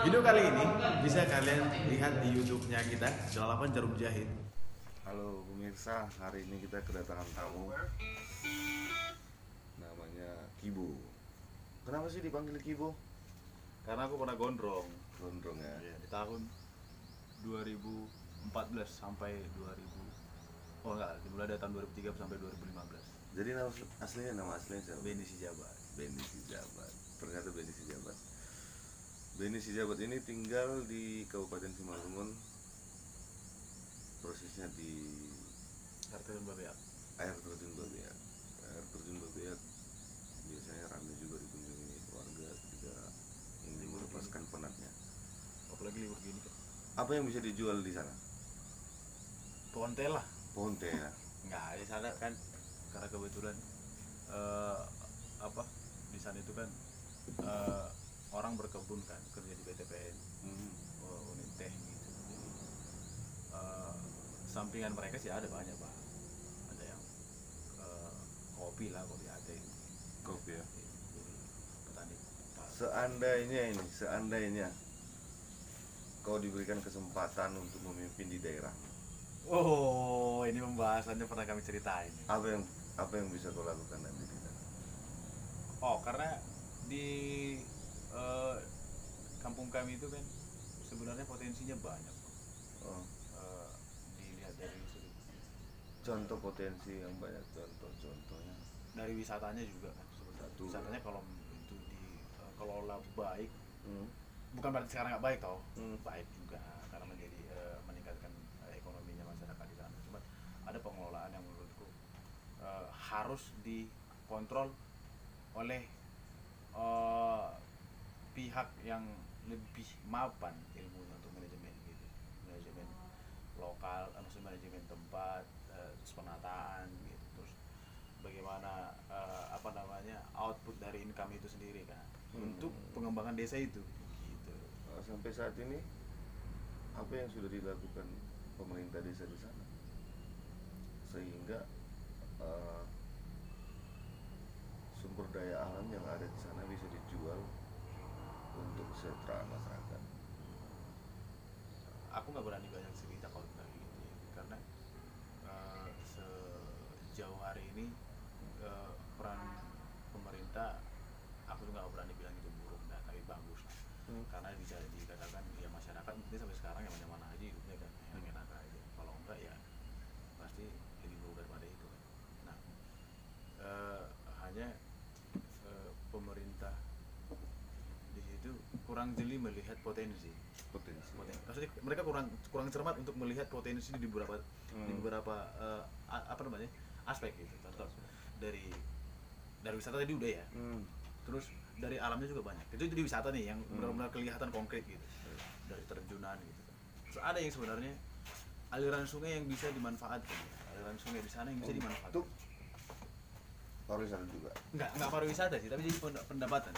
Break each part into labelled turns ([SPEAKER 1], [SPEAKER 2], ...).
[SPEAKER 1] Video kali ini bisa kalian lihat di YouTube-nya kita, 8 Jarum Jahit.
[SPEAKER 2] Halo pemirsa, hari ini kita kedatangan tamu namanya Kibo. Kenapa sih dipanggil Kibo?
[SPEAKER 1] Karena aku pernah gondrong
[SPEAKER 2] Gondrong ya?
[SPEAKER 1] di tahun 2014 sampai 2000. Oh enggak, dimulai dari tahun 2003 sampai 2015.
[SPEAKER 2] Jadi nama aslinya siapa?
[SPEAKER 1] Beni Sijabat.
[SPEAKER 2] Beni Sijabat. Ternyata Beni Sijabat. Beni Sijabat ini tinggal di Kabupaten Simalungun, persisnya di
[SPEAKER 1] Air Terjun Babeak.
[SPEAKER 2] Air Terjun Babeak. Air Terjun Babeak biasanya ramai juga dikunjungi warga ketika ingin melepaskan penatnya.
[SPEAKER 1] Apalagi libur gini kan.
[SPEAKER 2] Apa yang bisa dijual di sana?
[SPEAKER 1] Ponte lah.
[SPEAKER 2] Ponte ya.
[SPEAKER 1] Enggak, di sana kan karena kebetulan di sana itu kan orang berkebun kan, kerja di BTPN, unit teh gitu. Jadi sampingan mereka sih ada banyak Pak. Ada yang kopi lah, kopi ate.
[SPEAKER 2] Kopi ya.
[SPEAKER 1] Jadi petani.
[SPEAKER 2] Seandainya kau diberikan kesempatan untuk memimpin di daerah,
[SPEAKER 1] Oh, ini pembahasannya pernah kami ceritain.
[SPEAKER 2] apa yang bisa kau lakukan nanti di sana?
[SPEAKER 1] Oh, karena di kampung kami itu kan sebenarnya potensinya banyak.
[SPEAKER 2] Oh,
[SPEAKER 1] Dilihat dari sudut
[SPEAKER 2] contoh potensi yang banyak, contohnya.
[SPEAKER 1] dari wisatanya juga kan sebenarnya.
[SPEAKER 2] Satu.
[SPEAKER 1] Wisatanya kalau itu dikelola baik,
[SPEAKER 2] Hmm.
[SPEAKER 1] bukan berarti sekarang nggak baik toh,
[SPEAKER 2] Hmm.
[SPEAKER 1] baik juga karena menjadi meningkatkan ekonominya masyarakat di sana. Cuma ada pengelolaan yang menurutku harus dikontrol oleh pihak yang lebih mapan ilmunya untuk manajemen gitu, manajemen lokal, maksudnya manajemen tempat, terus penataan gitu, terus bagaimana output dari income itu sendiri kan untuk pengembangan desa itu gitu.
[SPEAKER 2] Sampai saat ini apa yang sudah dilakukan pemerintah desa di sana sehingga sumber daya alam yang ada di sana bisa dijual untuk kesejahteraan masyarakat?
[SPEAKER 1] Aku nggak berani banyak cerita kalau tentang gitu ya, karena sejauh hari ini peran pemerintah aku juga nggak berani bilang itu buruk, nah, tapi bagus lah. Karena bisa dikatakan ya masyarakat mungkin sampai sekarang yang mana-mana aja hidupnya kan, yang enak aja. Kalau enggak ya pasti lebih buruk daripada itu kan. Nah, hanya pemerintah di situ kurang jeli melihat potensi. Maksudnya mereka kurang cermat untuk melihat potensi di beberapa aspek gitu. Contoh dari wisata tadi udah ya. Terus dari alamnya juga banyak. Itu di wisata nih yang benar-benar kelihatan konkret gitu. Dari terjunan gitu. Terus ada yang sebenarnya aliran sungai yang bisa dimanfaatkan. Aliran sungai di sana yang bisa dimanfaatkan.
[SPEAKER 2] Untuk pariwisata juga?
[SPEAKER 1] Enggak pariwisata sih, tapi jadi pendapatan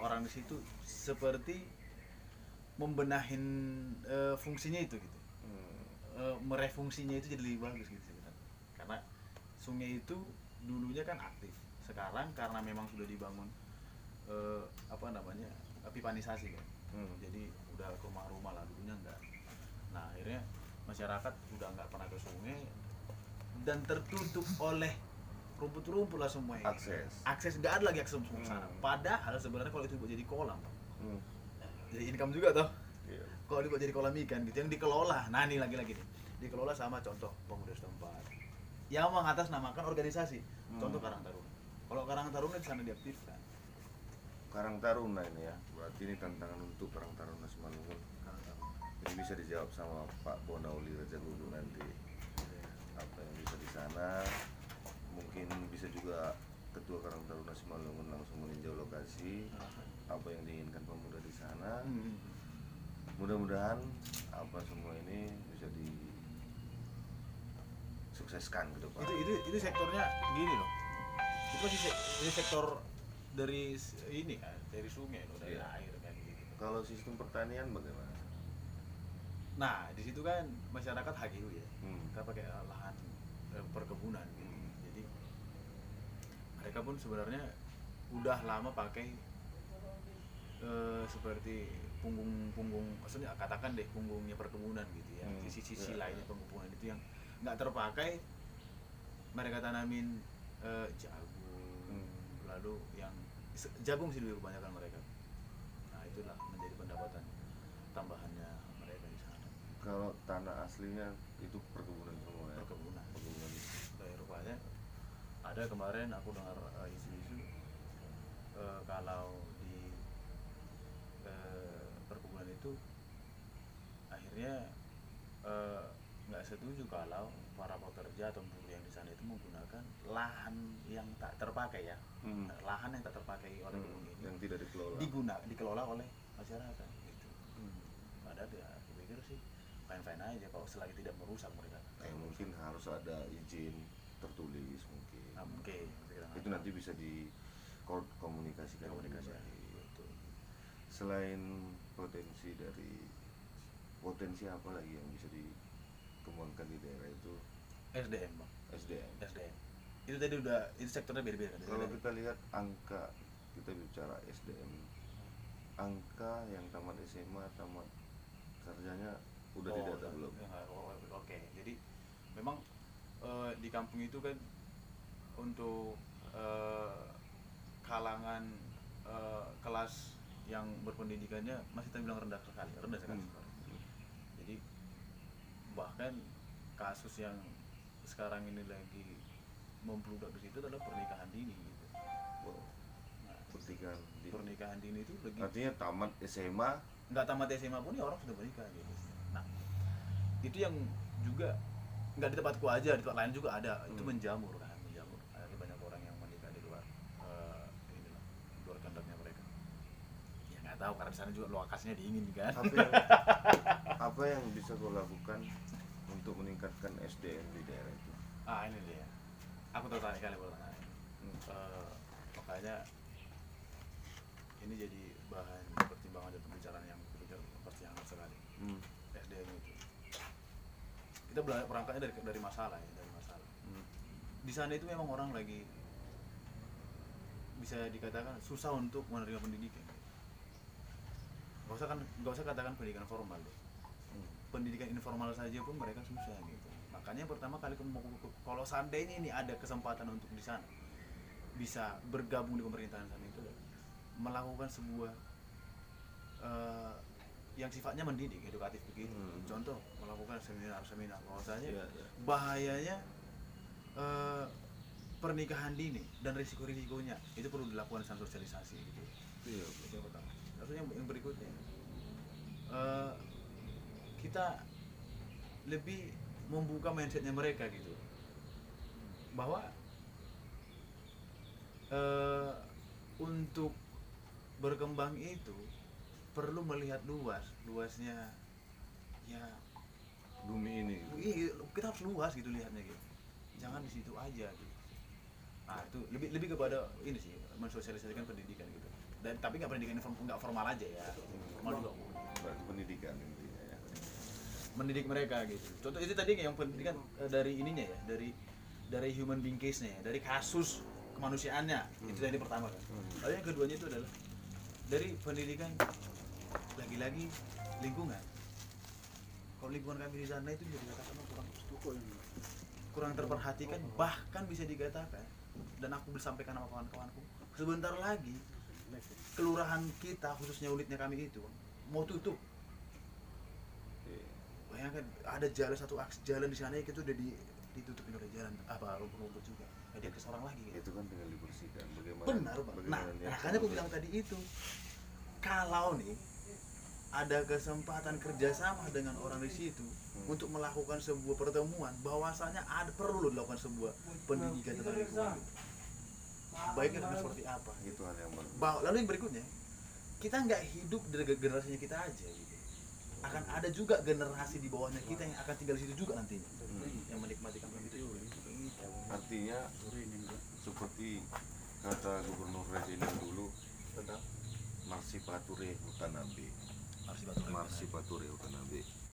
[SPEAKER 1] orang di situ seperti membenahin fungsinya itu gitu. Merefungsinya itu jadi lebih bagus gitu sebenarnya. Karena sungai itu dulunya kan aktif. Sekarang karena memang sudah dibangun pipanisasi kan. Jadi udah ke rumah-rumah lah, dulunya enggak. Nah, akhirnya masyarakat udah enggak pernah ke sungai dan tertutup oleh rumput-rumput lah semuanya. Akses enggak ada lagi akses ke sana. Padahal sebenarnya kalau itu buat jadi kolam, jadi income juga toh.
[SPEAKER 2] Iya.
[SPEAKER 1] Kalau dibuat jadi kolam ikan gitu yang dikelola. Nah, ini lagi-lagi nih. Dikelola sama contoh pemuda setempat yang mengatasnamakan organisasi. Contoh Karang Taruna. Kalau Karang Taruna di sana diaktifkan.
[SPEAKER 2] Karang Taruna ini ya, berarti ini tantangan untuk Karang Taruna Simalungun. Ini bisa dijawab sama Pak Bonauli Raja Guru nanti. Apa yang bisa di sana, mungkin bisa juga Ketua Karang Taruna Simalungun langsung meninjau lokasi apa yang diinginkan pemuda di sana. Mudah-mudahan apa semua ini bisa disukseskan ke depan.
[SPEAKER 1] Itu sektornya gini loh. Itu masih sektor dari ini kan, dari sungai loh, dari air kan gitu.
[SPEAKER 2] Kalau sistem pertanian bagaimana?
[SPEAKER 1] Nah, di situ kan masyarakat HGU ya. Kita pakai lahan perkebunan gitu. Jadi mereka pun sebenarnya udah lama pakai seperti punggung, maksudnya katakan deh punggungnya perkebunan gitu ya, sisi-sisi lainnya perkebunan itu yang nggak terpakai, mereka tanamin jagung, lalu yang jagung sih lebih kebanyakan mereka. Nah itulah menjadi pendapatan tambahannya mereka di sana.
[SPEAKER 2] Kalau tanah aslinya itu perkebunan semua ya?
[SPEAKER 1] Perkebunan.
[SPEAKER 2] Perkebunan.
[SPEAKER 1] Dari rupanya ada kemarin aku dengar isu-isu kalau di perkebunan itu akhirnya nggak setuju kalau para pekerja atau buruh yang di sana itu menggunakan lahan yang tak terpakai ya, lahan yang tak terpakai oleh kebun ini
[SPEAKER 2] yang tidak dikelola
[SPEAKER 1] dikelola oleh masyarakat gitu. Padahal ya aku pikir sih fine-fine aja kalau selagi tidak merusak mereka.
[SPEAKER 2] Mungkin harus ada izin tertulis mungkin.
[SPEAKER 1] Nah, mungkin
[SPEAKER 2] itu nanti bisa dikomunikasikan.
[SPEAKER 1] Betul.
[SPEAKER 2] Selain potensi apa lagi yang bisa dikembangkan di daerah itu?
[SPEAKER 1] SDM bang.
[SPEAKER 2] SDM.
[SPEAKER 1] Itu tadi itu sektornya beda-beda kan.
[SPEAKER 2] Kalau kita lihat angka, kita bicara SDM, angka yang tamat SMA, tamat sarjana udah didata belum?
[SPEAKER 1] Oke. Jadi memang di kampung itu kan untuk kalangan kelas yang berpendidikannya masih terbilang rendah sekali. Jadi bahkan kasus yang sekarang ini lagi membludak di situ adalah pernikahan dini gitu. Nah, pernikahan dini itu lagi.
[SPEAKER 2] Artinya tamat SMA,
[SPEAKER 1] nggak tamat SMA pun ya orang sudah menikah gitu. Nah itu yang juga nggak di tempatku aja, di tempat lain juga ada. Itu menjamur. Ada banyak orang yang menikah di luar di luar kehendaknya mereka. Ya nggak tahu karena di sana juga lokasinya dingin kan.
[SPEAKER 2] apa yang bisa kau lakukan untuk meningkatkan SDM di daerah itu?
[SPEAKER 1] Ini dia. Aku tertarik kali pertanyaan. Makanya ini jadi bahan pertimbangan dan pembicaraan yang pasti hangat sekali. SDM itu. Kita berangkatnya dari masalah ya, Di sana itu memang orang lagi bisa dikatakan susah untuk menerima pendidikan. Gak usah katakan pendidikan formal deh. Pendidikan informal saja pun mereka susah gitu. Makanya pertama kali kalau seandainya ini ada kesempatan untuk di sana bisa bergabung di pemerintahan sana itu melakukan sebuah yang sifatnya mendidik, edukatif begitu. Contoh melakukan seminar bahwasanya bahayanya pernikahan dini dan risiko-risikonya itu perlu dilakukan dengan sosialisasi gitu. Itu yang pertama. Lalu yang berikutnya kita lebih membuka mindsetnya mereka gitu, bahwa untuk berkembang itu perlu melihat luasnya ya
[SPEAKER 2] bumi ini.
[SPEAKER 1] Kita harus luas gitu lihatnya gitu, jangan di situ aja gitu. Nah itu lebih kepada ini sih, mensosialisasikan pendidikan gitu. Dan tapi nggak pendidikan nggak formal aja ya, formal juga.
[SPEAKER 2] Berarti pendidikan intinya ya.
[SPEAKER 1] Mendidik mereka gitu. Contoh itu tadi yang pendidikan dari ininya ya, dari human being case-nya ya, dari kasus kemanusiaannya. Itu tadi pertama kan. Lalu yang keduanya itu adalah dari pendidikan lagi-lagi lingkungan. Kalau lingkungan kami di sana itu bisa dikatakan kurang terperhatikan, bahkan bisa dikatakan, dan aku bisa sampaikan sama kawan-kawanku, sebentar lagi kelurahan kita, khususnya unitnya kami itu mau tutup. Bayangkan ada satu akses jalan di sana itu udah ditutupin oleh jalan rumput juga. Dia ke orang lagi.
[SPEAKER 2] Itu kan tinggal dibersihkan.
[SPEAKER 1] Benar, Pak. Nah, makanya aku bilang tadi itu, kalau nih ada kesempatan kerjasama dengan orang di situ untuk melakukan sebuah pertemuan, bahwasanya perlu dilakukan sebuah pendidikan tentang lingkungan. Baiknya seperti apa?
[SPEAKER 2] Itu hal yang
[SPEAKER 1] Lalu yang berikutnya, kita nggak hidup dari generasinya kita aja gitu. Akan ada juga generasi di bawahnya kita yang akan tinggal di situ juga nantinya, yang menikmati kampung itu.
[SPEAKER 2] Artinya seperti kata Gubernur Residen dulu tentang Marsipature Hutanabe. Marsipature Hutanabe.